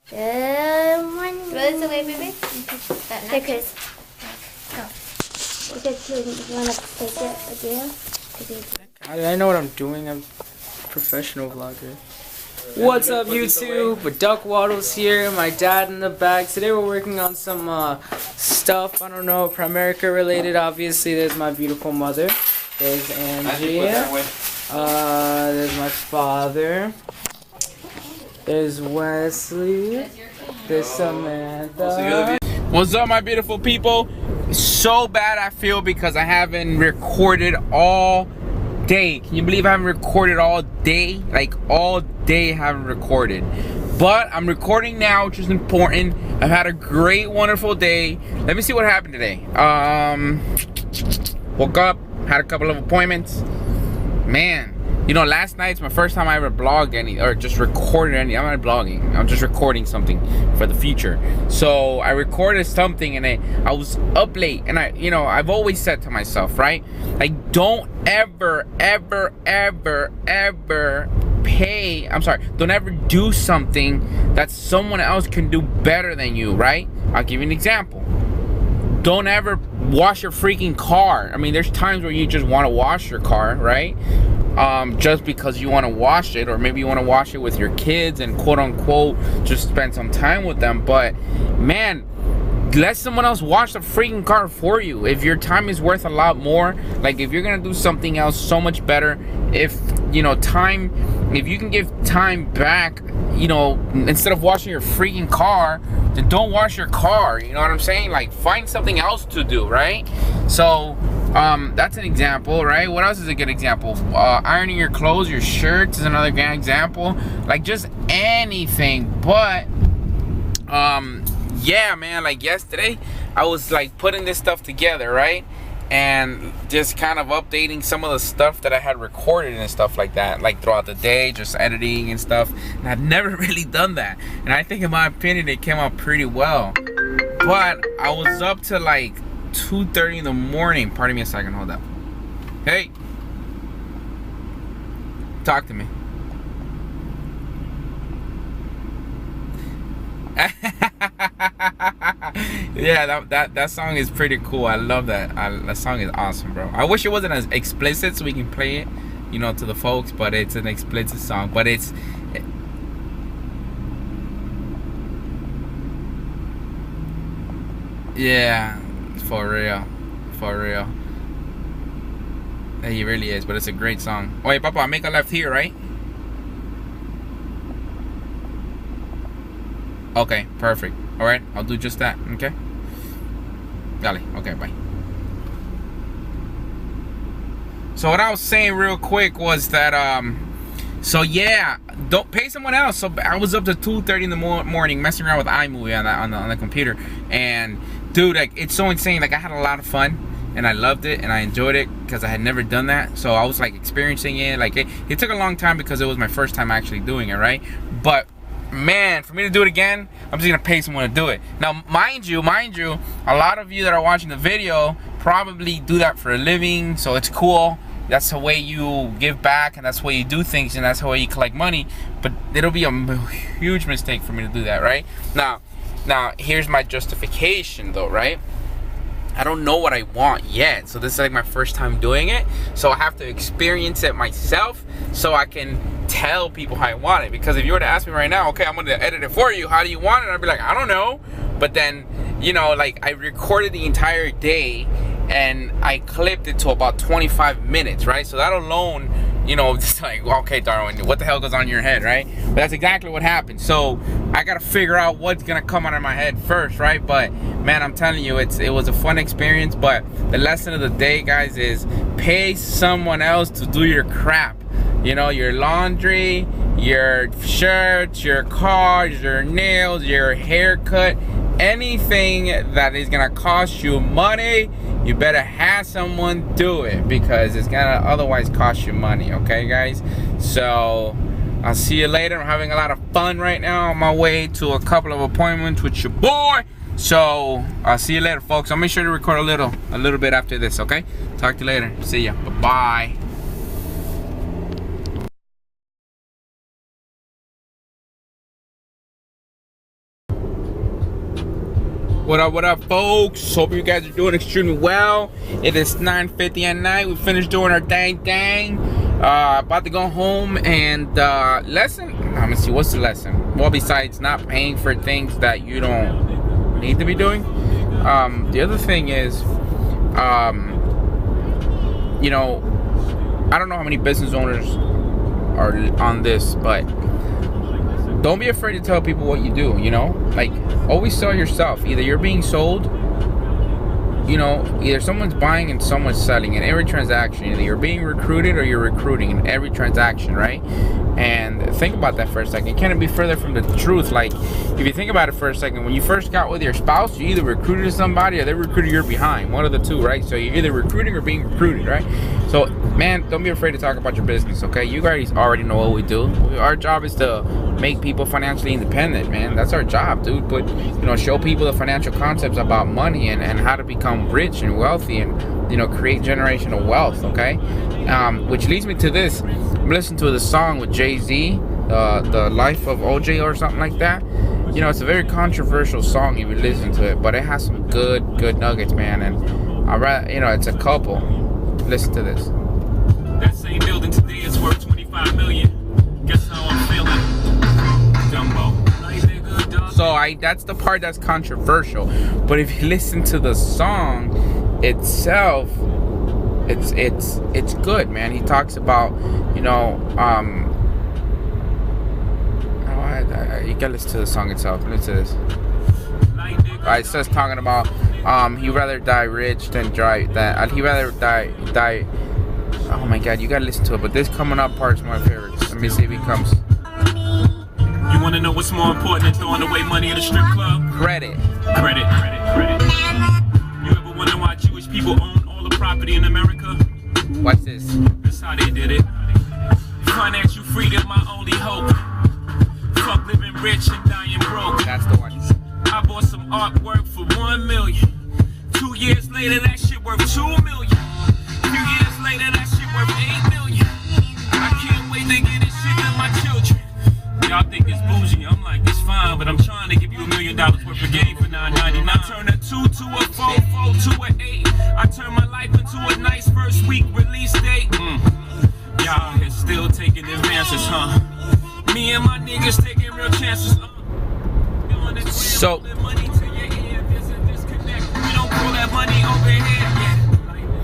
Good morning. Throw this away, baby. Here, Chris. Go. You want to take it with you? I know what I'm doing. I'm a professional vlogger. What's up, YouTube? Duck Waddles here. My dad in the back. Today we're working on some stuff. I don't know, Primerica related. Obviously, there's my beautiful mother. There's Angie. There's my father. There's Wesley. There's Samantha. What's up, my beautiful people? So bad I feel because I haven't recorded all day. Can you believe I haven't recorded all day? Like all day I haven't recorded. But I'm recording now, which is important. I've had a great, wonderful day. Let me see what happened today. Woke up, had a couple of appointments. Man. You know, last night's my first time I ever vlogged any, or just recorded any. I'm not vlogging. I'm just recording something for the future. So I recorded something, and I was up late, and I've always said to myself, right? Like, don't ever, ever, ever, ever don't ever do something that someone else can do better than you, right? I'll give you an example. Don't ever wash your freaking car. I mean, there's times where you just want to wash your car, right? Just because you want to wash it, or maybe you want to wash it with your kids and quote unquote just spend some time with them. But man, let someone else wash the freaking car for you. If your time is worth a lot more, like if you're gonna do something else so much better, if you can give time back, instead of washing your freaking car, then don't wash your car. You know what I'm saying? Like, find something else to do, right? So that's an example, right? What else is a good example? Ironing your clothes, your shirts is another good example. Like, just anything. But yeah, man, like yesterday I was like putting this stuff together, right? And just kind of updating some of the stuff that I had recorded and stuff like that, like throughout the day, just editing and stuff. And I've never really done that, and I think in my opinion it came out pretty well. But I was up to like 2:30 in the morning. Pardon me a second, hold up. Hey, talk to me. Yeah, that song is pretty cool. I love that. That song is awesome, bro. I wish it wasn't as explicit so we can play it, to the folks, but it's an explicit song. But it's yeah, for real. He really is, but it's a great song. Oh, hey, Papa, make a left here, right? Okay, perfect. All right, I'll do just that. Okay. Dale. Okay, bye. So what I was saying real quick was that so yeah, don't pay someone else. So I was up to 2:30 in the morning messing around with iMovie on the computer, and dude, like, it's so insane. Like, I had a lot of fun, and I loved it, and I enjoyed it because I had never done that. So I was like experiencing it. Like, it took a long time because it was my first time actually doing it, right? But man, for me to do it again, I'm just gonna pay someone to do it. Now, mind you, a lot of you that are watching the video probably do that for a living, so it's cool. That's the way you give back, and that's the way you do things, and that's the way you collect money. But it'll be a huge mistake for me to do that, right? Now here's my justification though, right? I don't know what I want yet, so this is like my first time doing it, so I have to experience it myself so I can tell people how I want it. Because if you were to ask me right now, okay, I'm gonna edit it for you, how do you want it? I'd be like, I don't know. But then, like, I recorded the entire day and I clipped it to about 25 minutes, right? So that alone, just like, okay, Darwin, what the hell goes on in your head, right? But that's exactly what happened. So I gotta figure out what's gonna come out of my head first, right? But man, I'm telling you, it was a fun experience. But the lesson of the day, guys, is pay someone else to do your crap. Your laundry, your shirts, your cars, your nails, your haircut, anything that is gonna cost you money, you better have someone do it, because it's gonna otherwise cost you money. Okay, guys? So I'll see you later. I'm having a lot of fun right now on my way to a couple of appointments with your boy. So I'll see you later, folks. I'll make sure to record a little bit after this. Okay? Talk to you later. See ya. Bye-bye. What up, folks? Hope you guys are doing extremely well. It is 9:50 at night. We finished doing our dang. About to go home and lesson. Let me see, what's the lesson? Well, besides not paying for things that you don't need to be doing. The other thing is, you know, I don't know how many business owners are on this, but don't be afraid to tell people what you do, you know? Like, always sell yourself. Either you're being sold, you know, either someone's buying and someone's selling in every transaction. Either you're being recruited or you're recruiting in every transaction, right? And think about that for a second. Can it be further from the truth? Like, if you think about it for a second, when you first got with your spouse, you either recruited somebody or they recruited your behind. One of the two, right? So you're either recruiting or being recruited, right? So, man, don't be afraid to talk about your business, okay? You guys already know what we do. Our job is to make people financially independent, man. That's our job, dude. But, you know, show people the financial concepts about money and how to become rich and wealthy and, you know, create generational wealth, okay? Which leads me to this. I'm listening to the song with Jay-Z, The Life of OJ or something like that. You know, it's a very controversial song if you listen to it, but it has some good nuggets, man. And I rather, you know, it's a couple. Listen to this. That same building today is worth 25 million. Guess how I'm feeling? Dumbo. So that's the part that's controversial. But if you listen to the song itself, it's good, man. He talks about, you know, you gotta listen to the song itself. Listen to this. It says talking about he'd rather die rich than dry. He'd rather die. Oh my God, you gotta listen to it. But this coming up part's my favorite. Let me see if he comes. You wanna know what's more important than throwing away money at a strip club? Credit. You ever wonder why Jewish people own all the property in America? What's this? That's how they did it. Financial freedom, my only hope. Fuck living rich and dying broke. That's the one. I bought some artwork for 1 million. 2 years later, that shit worth 2 million. A few years later, that shit worth 8 million. I can't wait to get this shit to my children. Y'all think it's bougie, I'm like, it's fine, but I'm trying to give you $1 million worth of game for $9.99. I turn a 2 to a 4, 4 to an 8. I turn my life into a nice first week release date. Y'all is still taking advances, huh? Me and my niggas taking real chances. So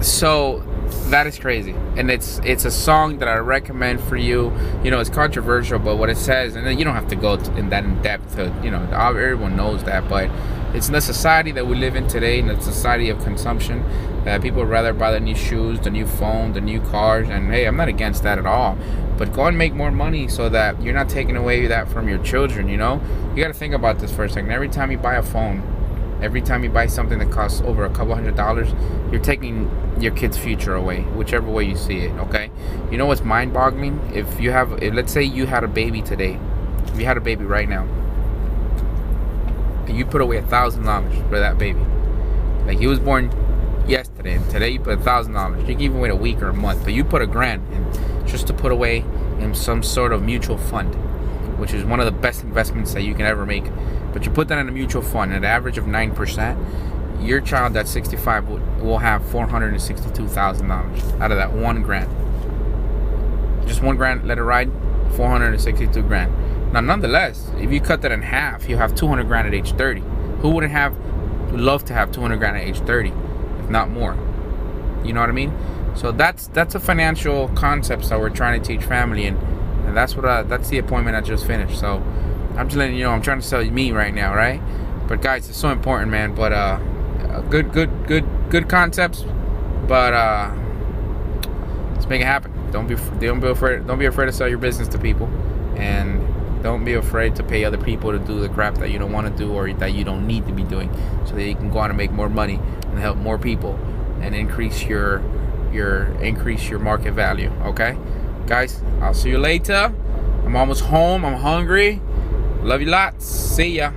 So that is crazy, and it's a song that I recommend for you. You know, it's controversial, but what it says, and then you don't have to go in depth to, you know, everyone knows that, but it's in the society that we live in today, in the society of consumption, that people would rather buy the new shoes, the new phone, the new cars, and hey, I'm not against that at all, but go and make more money so that you're not taking away that from your children, you know? You gotta think about this for a second. Every time you buy a phone, every time you buy something that costs over $200, you're taking your kid's future away, whichever way you see it, okay? You know what's mind-boggling? If let's say you had a baby today, if you had a baby right now, and you put away $1,000 for that baby, like he was born yesterday, and today you put $1,000. You can even wait a week or a month, but you put $1,000 in just to put away in some sort of mutual fund, which is one of the best investments that you can ever make. But you put that in a mutual fund at an average of 9%, your child that's 65 will have $462,000 out of that $1,000. Just $1,000, let it ride, $462,000. Now, nonetheless, if you cut that in half, you have $200,000 at age 30. Who wouldn't love to have $200,000 at age 30, if not more? You know what I mean? So that's a financial concepts that we're trying to teach family, and that's the appointment I just finished. So I'm just letting you know, I'm trying to sell you me right now, right? But guys, it's so important, man. But good concepts. But let's make it happen. Don't be afraid. Don't be afraid to sell your business to people, and don't be afraid to pay other people to do the crap that you don't want to do or that you don't need to be doing, so that you can go out and make more money and help more people and increase your market value. Okay, guys, I'll see you later. I'm almost home. I'm hungry. Love you lots. See ya.